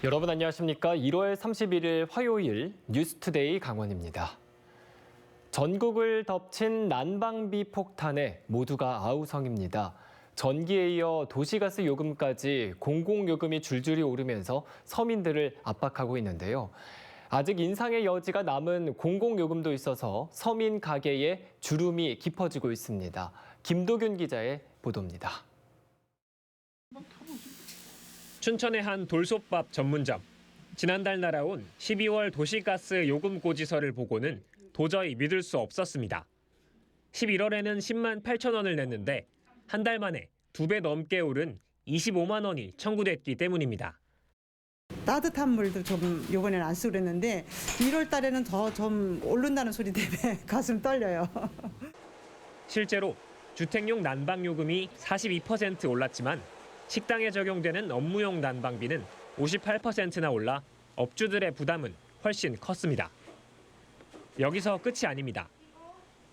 여러분 안녕하십니까? 1월 31일 화요일 뉴스투데이 강원입니다. 전국을 덮친 난방비 폭탄에 모두가 아우성입니다. 전기에 이어 도시가스 요금까지 공공요금이 줄줄이 오르면서 서민들을 압박하고 있는데요. 아직 인상의 여지가 남은 공공요금도 있어서 서민 가게에 주름이 깊어지고 있습니다. 김도균 기자의 보도입니다. 춘천의 한 돌솥밥 전문점. 지난달 날아온 12월 도시가스 요금 고지서를 보고는 도저히 믿을 수 없었습니다. 11월에는 10만 8천 원을 냈는데 한 달 만에 2배 넘게 오른 25만 원이 청구됐기 때문입니다. 따뜻한 물도 좀 이번에는 안 쓰고 그랬는데 1월 달에는 더 좀 오른다는 소리 때문에 가슴 떨려요. 실제로 주택용 난방 요금이 42% 올랐지만 식당에 적용되는 업무용 난방비는 58%나 올라 업주들의 부담은 훨씬 컸습니다. 여기서 끝이 아닙니다.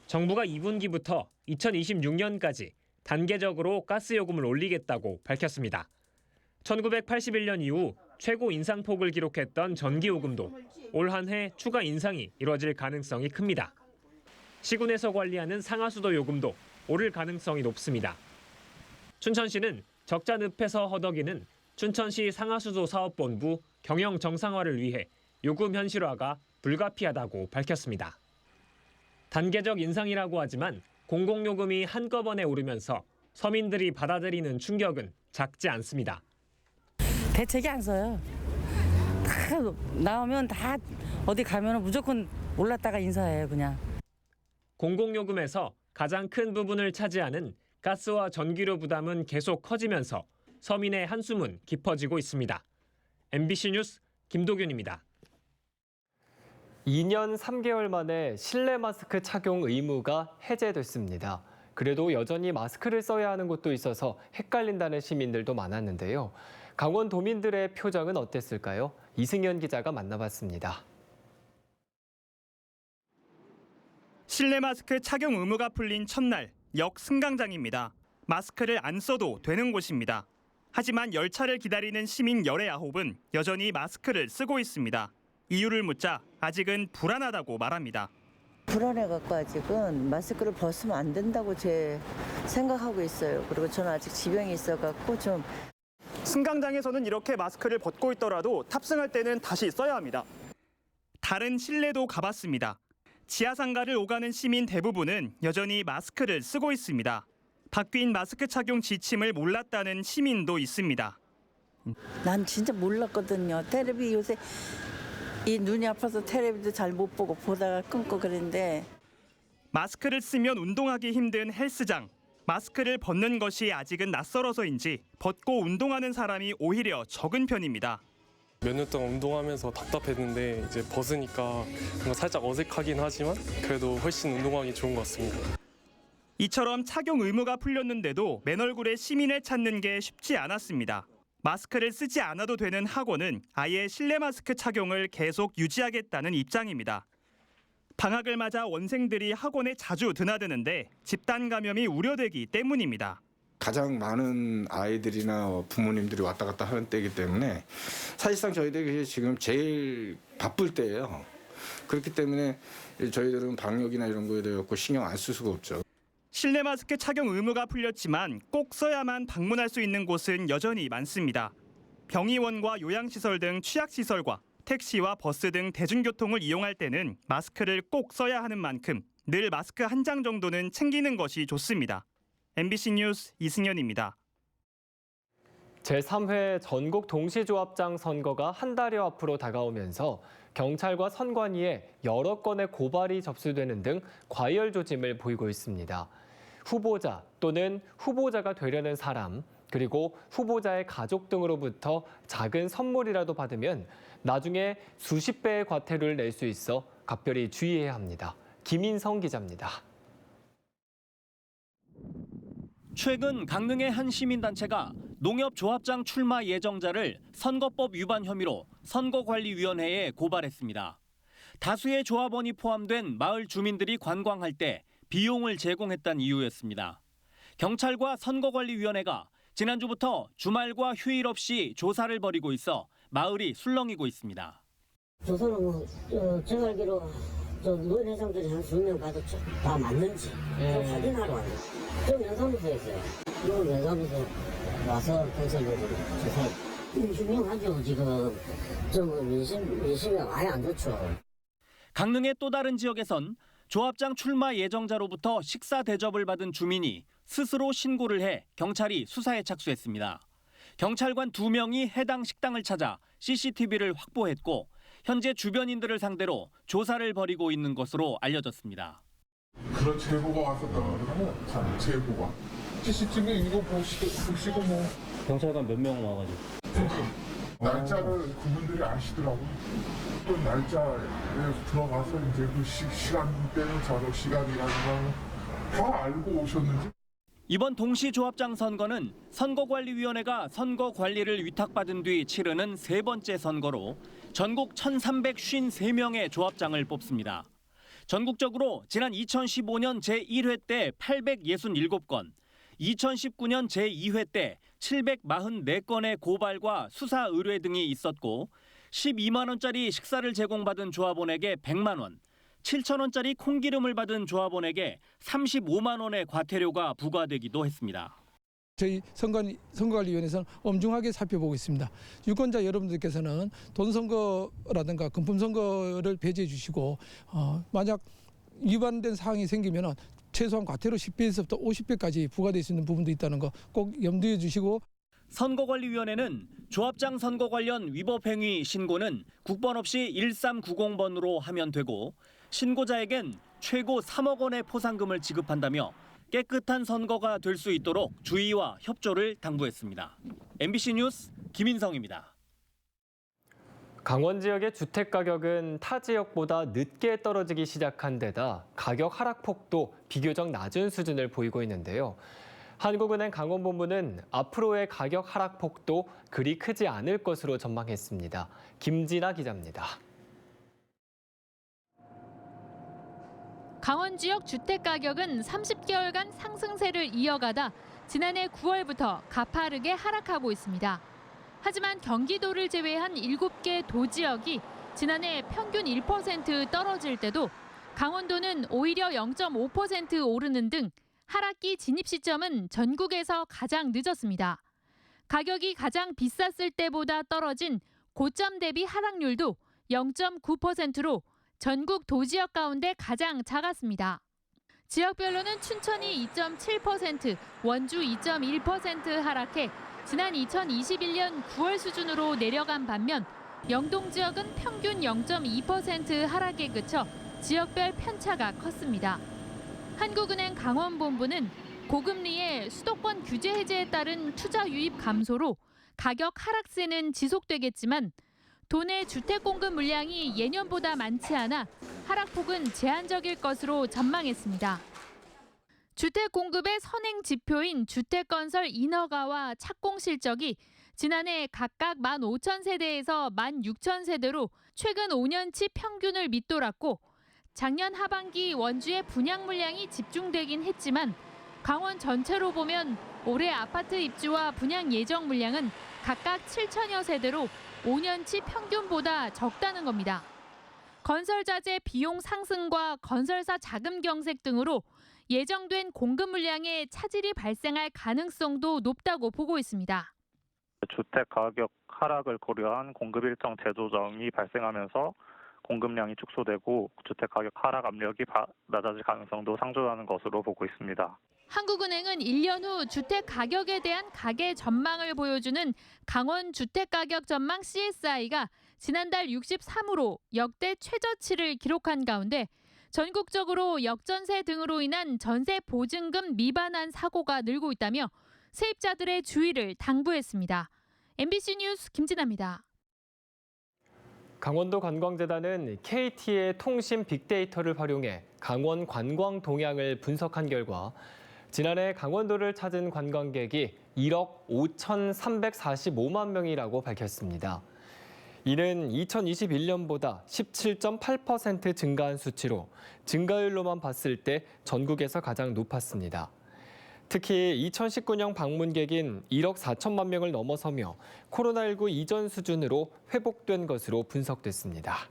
정부가 2분기부터 2026년까지 단계적으로 가스요금을 올리겠다고 밝혔습니다. 1981년 이후 최고 인상폭을 기록했던 전기요금도 올 한 해 추가 인상이 이뤄질 가능성이 큽니다. 시군에서 관리하는 상하수도 요금도 오를 가능성이 높습니다. 춘천시는 적자 늪에서 허덕이는 춘천시 상하수도 사업본부 경영 정상화를 위해 요금 현실화가 불가피하다고 밝혔습니다. 단계적 인상이라고 하지만 공공요금이 한꺼번에 오르면서 서민들이 받아들이는 충격은 작지 않습니다. 대책이 안 서요. 다 나오면 다 어디 가면 무조건 올랐다가 인사해요, 그냥. 공공요금에서 가장 큰 부분을 차지하는 가스와 전기료 부담은 계속 커지면서 서민의 한숨은 깊어지고 있습니다. MBC 뉴스 김도균입니다. 2년 3개월 만에 실내 마스크 착용 의무가 해제됐습니다. 그래도 여전히 마스크를 써야 하는 곳도 있어서 헷갈린다는 시민들도 많았는데요. 강원도민들의 표정은 어땠을까요? 이승현 기자가 만나봤습니다. 실내 마스크 착용 의무가 풀린 첫날, 역 승강장입니다. 마스크를 안 써도 되는 곳입니다. 하지만 열차를 기다리는 시민 19은 여전히 마스크를 쓰고 있습니다. 이유를 묻자 아직은 불안하다고 말합니다. 불안해갖고 아직은 마스크를 벗으면 안 된다고 제 생각하고 있어요. 그리고 저는 아직 지병이 있어갖고 좀. 승강장에서는 이렇게 마스크를 벗고 있더라도 탑승할 때는 다시 써야 합니다. 다른 실내도 가봤습니다. 지하상가를 오가는 시민 대부분은 여전히 마스크를 쓰고 있습니다. 바뀐 마스크 착용 지침을 몰랐다는 시민도 있습니다. 난 진짜 몰랐거든요. 테레비 요새 이 눈이 아파서 테레비도 잘 못 보고 보다가 끊고 그랬는데. 마스크를 쓰면 운동하기 힘든 헬스장. 마스크를 벗는 것이 아직은 낯설어서인지 벗고 운동하는 사람이 오히려 적은 편입니다. 몇 년 동안 운동하면서 답답했는데 이제 벗으니까 뭔가 살짝 어색하긴 하지만 그래도 훨씬 운동하기 좋은 것 같습니다. 이처럼 착용 의무가 풀렸는데도 맨 얼굴에 시민을 찾는 게 쉽지 않았습니다. 마스크를 쓰지 않아도 되는 학원은 아예 실내 마스크 착용을 계속 유지하겠다는 입장입니다. 방학을 맞아 원생들이 학원에 자주 드나드는데 집단 감염이 우려되기 때문입니다. 가장 많은 아이들이나 부모님들이 왔다 갔다 하는 때이기 때문에 사실상 저희들이 지금 제일 바쁠 때예요. 그렇기 때문에 저희들은 방역이나 이런 거에 대해 신경 안 쓸 수가 없죠. 실내 마스크 착용 의무가 풀렸지만 꼭 써야만 방문할 수 있는 곳은 여전히 많습니다. 병의원과 요양시설 등 취약시설과 택시와 버스 등 대중교통을 이용할 때는 마스크를 꼭 써야 하는 만큼 늘 마스크 한 장 정도는 챙기는 것이 좋습니다. MBC 뉴스 이승현입니다. 제3회 전국 동시조합장 선거가 한 달여 앞으로 다가오면서 경찰과 선관위에 여러 건의 고발이 접수되는 등 과열 조짐을 보이고 있습니다. 후보자 또는 후보자가 되려는 사람, 그리고 후보자의 가족 등으로부터 작은 선물이라도 받으면 나중에 수십 배의 과태료를 낼 수 있어 각별히 주의해야 합니다. 김인성 기자입니다. 최근 강릉의 한 시민단체가 농협조합장 출마 예정자를 선거법 위반 혐의로 선거관리위원회에 고발했습니다. 다수의 조합원이 포함된 마을 주민들이 관광할 때 비용을 제공했다는 이유였습니다. 경찰과 선거관리위원회가 지난주부터 주말과 휴일 없이 조사를 벌이고 있어 마을이 술렁이고 있습니다. 조선은 제가 알기로 노인 회장들이 한 2명 받았죠. 다 맞는지 좀 확인하러 왔는데 좀 연사무소에 있어요. 이건 연사무소 와서 경찰들이 조사해. 분명하죠. 지금 좀 민심이 아예 안 좋죠. 강릉의 또 다른 지역에선 조합장 출마 예정자로부터 식사 대접을 받은 주민이 스스로 신고를 해 경찰이 수사에 착수했습니다. 경찰관 2명이 해당 식당을 찾아 CCTV를 확보했고 현재 주변인들을 상대로 조사를 벌이고 있는 것으로 알려졌습니다. 그런 제보가 왔었다고 그러면 제보가 CCTV 이거 보시고 뭐 경찰관 몇 명 와가지고 날짜를 그분들이 아시더라고요. 또 날짜에 들어가서 이제 그 시간대는 저녁 시간이라든가 다 알고 오셨는지. 이번 동시조합장 선거는 선거관리위원회가 선거 관리를 위탁받은 뒤 치르는 3번째 선거로 전국 1,353명의 조합장을 뽑습니다. 전국적으로 지난 2015년 제1회 때 867건, 2019년 제2회 때 744건의 고발과 수사 의뢰 등이 있었고 12만 원짜리 식사를 제공받은 조합원에게 100만 원, 7천 원짜리 콩기름을 받은 조합원에게 35만 원의 과태료가 부과되기도 했습니다. 저희 선거관리위원회에서는 엄중하게 살펴보고 있습니다. 유권자 여러분들께서는 돈선거라든가 금품선거를 배제해 주시고 만약 위반된 사항이 생기면 최소한 과태료 10배에서부터 50배까지 부과될 수 있는 부분도 있다는 거 꼭 염두에 주시고. 선거관리위원회는 조합장 선거 관련 위법 행위 신고는 국번 없이 1390번으로 하면 되고 신고자에겐 최고 3억 원의 포상금을 지급한다며 깨끗한 선거가 될 수 있도록 주의와 협조를 당부했습니다. MBC 뉴스 김인성입니다. 강원 지역의 주택 가격은 타 지역보다 늦게 떨어지기 시작한 데다 가격 하락폭도 비교적 낮은 수준을 보이고 있는데요. 한국은행 강원본부는 앞으로의 가격 하락폭도 그리 크지 않을 것으로 전망했습니다. 김진아 기자입니다. 강원 지역 주택 가격은 30개월간 상승세를 이어가다 지난해 9월부터 가파르게 하락하고 있습니다. 하지만 경기도를 제외한 7개 도지역이 지난해 평균 1% 떨어질 때도 강원도는 오히려 0.5% 오르는 등 하락기 진입 시점은 전국에서 가장 늦었습니다. 가격이 가장 비쌌을 때보다 떨어진 고점 대비 하락률도 0.9%로 전국 도지역 가운데 가장 작았습니다. 지역별로는 춘천이 2.7%, 원주 2.1% 하락해 지난 2021년 9월 수준으로 내려간 반면 영동 지역은 평균 0.2% 하락에 그쳐 지역별 편차가 컸습니다. 한국은행 강원본부는 고금리의 수도권 규제 해제에 따른 투자 유입 감소로 가격 하락세는 지속되겠지만 도내 주택 공급 물량이 예년보다 많지 않아 하락폭은 제한적일 것으로 전망했습니다. 주택 공급의 선행 지표인 주택건설 인허가와 착공 실적이 지난해 각각 15,000세대에서 16,000세대로 최근 5년치 평균을 밑돌았고 작년 하반기 원주의 분양 물량이 집중되긴 했지만 강원 전체로 보면 올해 아파트 입주와 분양 예정 물량은 각각 7,000여 세대로 5년치 평균보다 적다는 겁니다. 건설자재 비용 상승과 건설사 자금 경색 등으로 예정된 공급 물량에 차질이 발생할 가능성도 높다고 보고 있습니다. 주택 가격 하락을 고려한 공급 일정 재조정이 발생하면서 공급량이 축소되고 주택 가격 하락 압력이 낮아질 가능성도 상존하는 것으로 보고 있습니다. 한국은행은 1년 후 주택 가격에 대한 가계 전망을 보여주는 강원 주택 가격 전망 CSI가 지난달 63으로 역대 최저치를 기록한 가운데 전국적으로 역전세 등으로 인한 전세 보증금 미반환 사고가 늘고 있다며 세입자들의 주의를 당부했습니다. MBC 뉴스 김진아입니다. 강원도 관광재단은 KT의 통신 빅데이터를 활용해 강원 관광 동향을 분석한 결과 지난해 강원도를 찾은 관광객이 1억 5,345만 명이라고 밝혔습니다. 이는 2021년보다 17.8% 증가한 수치로 증가율로만 봤을 때 전국에서 가장 높았습니다. 특히 2019년 방문객인 1억 4천만 명을 넘어서며 코로나19 이전 수준으로 회복된 것으로 분석됐습니다.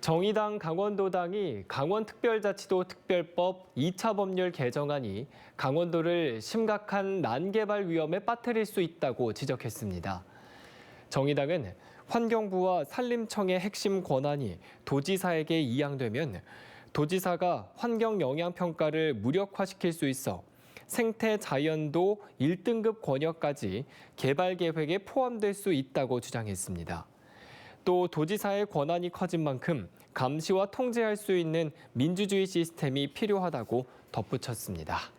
정의당 강원도당이 강원특별자치도 특별법 2차 법률 개정안이 강원도를 심각한 난개발 위험에 빠뜨릴 수 있다고 지적했습니다. 정의당은 환경부와 산림청의 핵심 권한이 도지사에게 이양되면 도지사가 환경 영향 평가를 무력화시킬 수 있어 생태 자연도 1등급 권역까지 개발 계획에 포함될 수 있다고 주장했습니다. 또 도지사의 권한이 커진 만큼 감시와 통제할 수 있는 민주주의 시스템이 필요하다고 덧붙였습니다.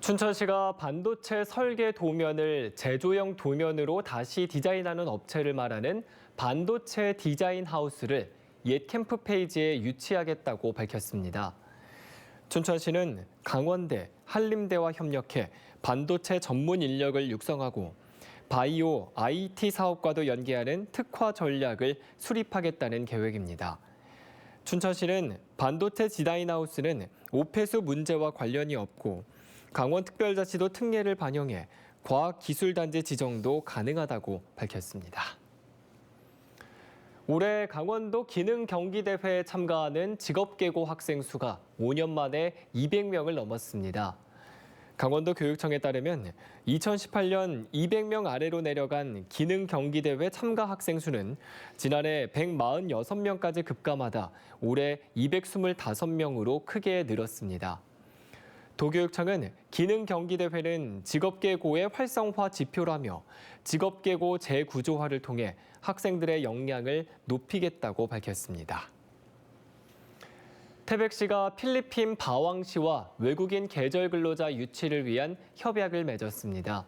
춘천시가 반도체 설계 도면을 제조형 도면으로 다시 디자인하는 업체를 말하는 반도체 디자인 하우스를 옛 캠프 페이지에 유치하겠다고 밝혔습니다. 춘천시는 강원대, 한림대와 협력해 반도체 전문 인력을 육성하고 바이오, IT 사업과도 연계하는 특화 전략을 수립하겠다는 계획입니다. 춘천시는 반도체 디자인 하우스는 오폐수 문제와 관련이 없고 강원특별자치도 특례를 반영해 과학기술단지 지정도 가능하다고 밝혔습니다. 올해 강원도 기능경기대회에 참가하는 직업계고 학생 수가 5년 만에 200명을 넘었습니다. 강원도 교육청에 따르면 2018년 200명 아래로 내려간 기능경기대회 참가 학생 수는 지난해 146명까지 급감하다 올해 225명으로 크게 늘었습니다. 도교육청은 기능경기대회는 직업계고의 활성화 지표라며 직업계고 재구조화를 통해 학생들의 역량을 높이겠다고 밝혔습니다. 태백시가 필리핀 바왕시와 외국인 계절 근로자 유치를 위한 협약을 맺었습니다.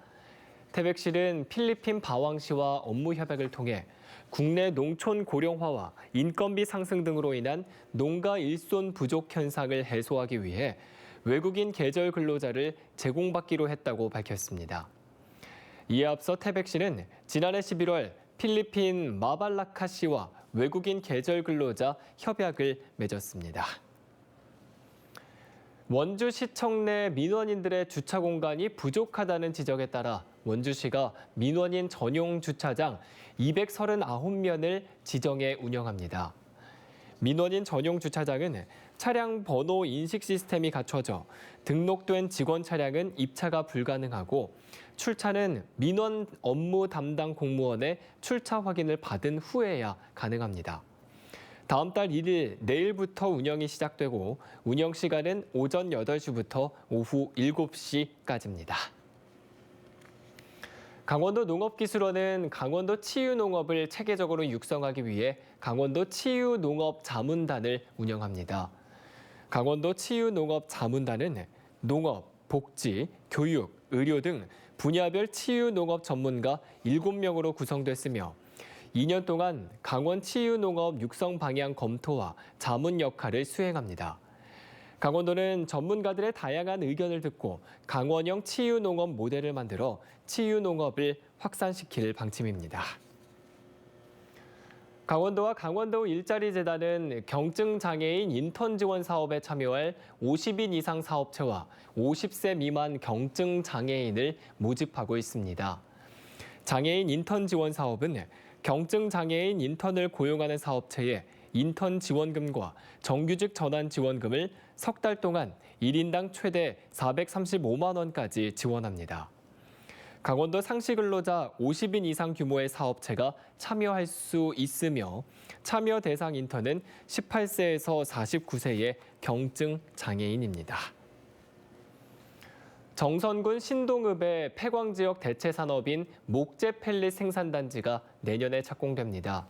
태백시는 필리핀 바왕시와 업무 협약을 통해 국내 농촌 고령화와 인건비 상승 등으로 인한 농가 일손 부족 현상을 해소하기 위해 외국인 계절 근로자를 제공받기로 했다고 밝혔습니다. 이에 앞서 태백시는 지난해 11월 필리핀 마발라카시와 외국인 계절 근로자 협약을 맺었습니다. 원주시청 내 민원인들의 주차 공간이 부족하다는 지적에 따라 원주시가 민원인 전용 주차장 239면을 지정해 운영합니다. 민원인 전용 주차장은 차량 번호 인식 시스템이 갖춰져 등록된 직원 차량은 입차가 불가능하고 출차는 민원 업무 담당 공무원의 출차 확인을 받은 후에야 가능합니다. 다음 달 1일 내일부터 운영이 시작되고 운영 시간은 오전 8시부터 오후 7시까지입니다. 강원도 농업기술원은 강원도 치유농업을 체계적으로 육성하기 위해 강원도 치유농업 자문단을 운영합니다. 강원도 치유농업 자문단은 농업, 복지, 교육, 의료 등 분야별 치유농업 전문가 7명으로 구성됐으며 2년 동안 강원 치유농업 육성 방향 검토와 자문 역할을 수행합니다. 강원도는 전문가들의 다양한 의견을 듣고 강원형 치유농업 모델을 만들어 치유농업을 확산시킬 방침입니다. 강원도와 강원도 일자리재단은 경증장애인 인턴 지원 사업에 참여할 50인 이상 사업체와 50세 미만 경증장애인을 모집하고 있습니다. 장애인 인턴 지원 사업은 경증장애인 인턴을 고용하는 사업체에 인턴 지원금과 정규직 전환 지원금을 석 달 동안 1인당 최대 435만 원까지 지원합니다. 강원도 상시근로자 50인 이상 규모의 사업체가 참여할 수 있으며 참여 대상 인턴은 18세에서 49세의 경증 장애인입니다. 정선군 신동읍의 폐광지역 대체산업인 목재 펠릿 생산단지가 내년에 착공됩니다.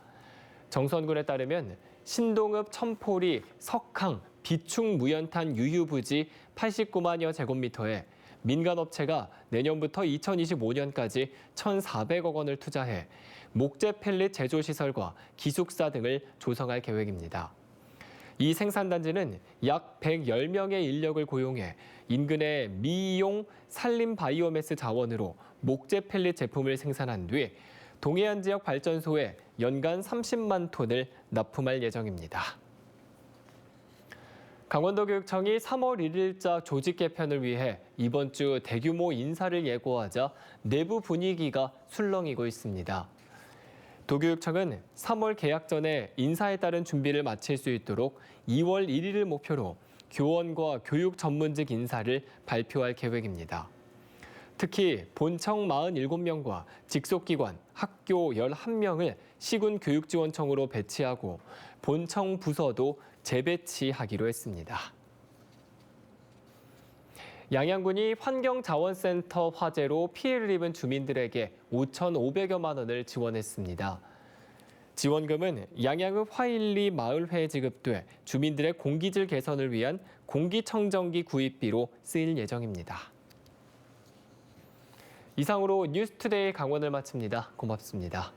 정선군에 따르면 신동읍 첨포리 석항 비축 무연탄 유휴부지 89만여 제곱미터에 민간업체가 내년부터 2025년까지 1,400억 원을 투자해 목재 펠릿 제조시설과 기숙사 등을 조성할 계획입니다. 이 생산단지는 약 110명의 인력을 고용해 인근의 미이용 산림 바이오매스 자원으로 목재 펠릿 제품을 생산한 뒤 동해안 지역 발전소에 연간 30만 톤을 납품할 예정입니다. 강원도교육청이 3월 1일자 조직 개편을 위해 이번 주 대규모 인사를 예고하자 내부 분위기가 술렁이고 있습니다. 도교육청은 3월 개학 전에 인사에 따른 준비를 마칠 수 있도록 2월 1일을 목표로 교원과 교육 전문직 인사를 발표할 계획입니다. 특히 본청 47명과 직속기관, 학교 11명을 시군교육지원청으로 배치하고 본청 부서도 재배치하기로 했습니다. 양양군이 환경자원센터 화재로 피해를 입은 주민들에게 5,500여만 원을 지원했습니다. 지원금은 양양읍 화일리 마을회에 지급돼 주민들의 공기질 개선을 위한 공기청정기 구입비로 쓰일 예정입니다. 이상으로 뉴스투데이 강원을 마칩니다. 고맙습니다.